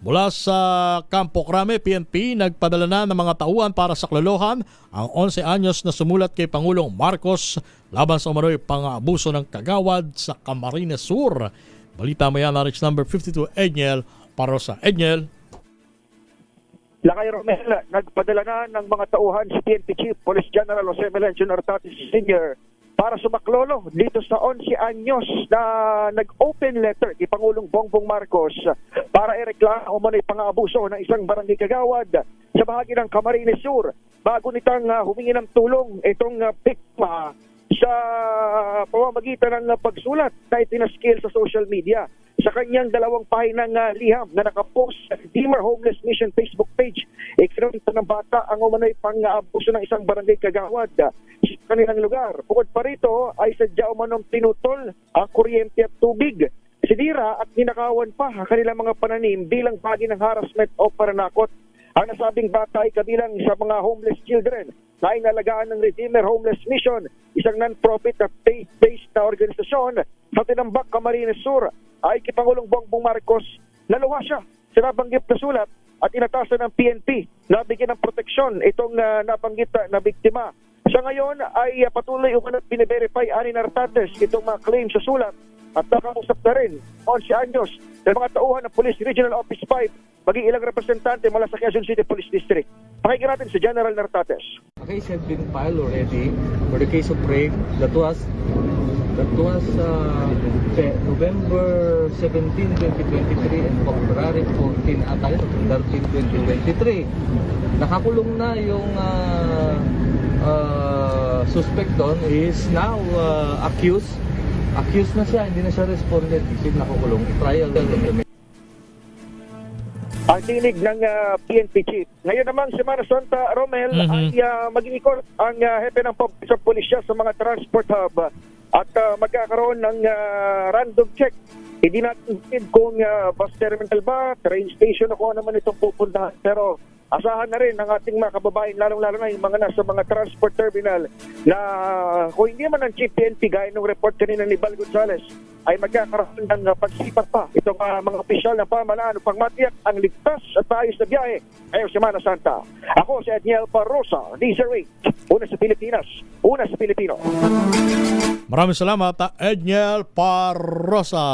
Mula sa Campo Crame, PNP nagpadala na ng mga tauhan para saklolohan ang 11 anyos na sumulat kay Pangulong Marcos laban sa umano'y pang-aabuso ng kagawad sa Camarines Sur. Balita mo yan, RH number 52, Edniel Parosa. Edniel. Lakay Romel, nagpadala na ng mga tauhan si PNP Chief Police General Jose Melencio Nartatis Sr. para sumaklolo dito sa 11 anyos na nag-open letter kay Pangulong Bongbong Marcos para ireklamo umano'y pang-aabuso ng isang barangay kagawad sa bahagi ng Camarines Sur bago nitang humingi ng tulong itong biktima sa pamamagitan ng pagsulat na itinaskil sa social media. Sa kanyang 2 pahinang liham na nakapost sa Redeemer Homeless Mission Facebook page, ikinunta ng bata ang umano'y pang-aabuso ng isang barangay kagawad sa kanilang lugar. Bukod pa rito ay sadya umanong tinutol ang kuryente at tubig, sinira at ninakawan pa ang kanilang mga pananim bilang bahagi ng harassment o pananakot. Ang nasabing bata ay kabilang sa mga homeless children na inalagaan ng Redeemer Homeless Mission, isang non-profit at faith-based na organisasyon sa Tinambak, Camarines Sur. Ay kay Pangulong Bongbong Marcos, naluha siya sa nabanggit na sulat at inatasan ng PNP na bigyan ng proteksyon itong nabanggit na biktima. Sa ngayon ay patuloy umanat bine-verify ani Nartates itong mga claim sa sulat at nakausap na rin 11 anyos ng mga tauhan ng Police Regional Office 5 maging ilang representante mula sa Quezon City Police District. Pakinggan natin si General Nartates. A case had been filed already for the case of rape that was November 17, 2023 and February 14 at 13, 2023. Nakakulong na yung suspect doon is now accused. Accused na siya, hindi na siya respondent. Isip nakakulong. Trial na. Ang tinig ng PNP Chief. Ngayon naman, Semana Santa, Romel, ay mag-iikot ang hepe ng sa pulisya sa mga transport hub at magkakaroon ng random check. Hindi natin kung bus terminal ba, train station o kung ano man itong pupuntahan. Pero asahan na rin ng ating mga kababayan, lalong-lalo na yung mga nasa mga transport terminal na kung hindi man ang Chief PNP gaya ng report kanina ni Bal Gonzales, ay magkakaroon ng pagsipat pa itong mga opisyal ng pamahalaan upang matiyak ang ligtas at maayos na biyahe ngayong Semana Santa. Ako si Edniel Parosa, DZRH, una sa Pilipinas, una sa Pilipino. Maraming salamat, Edniel Parosa.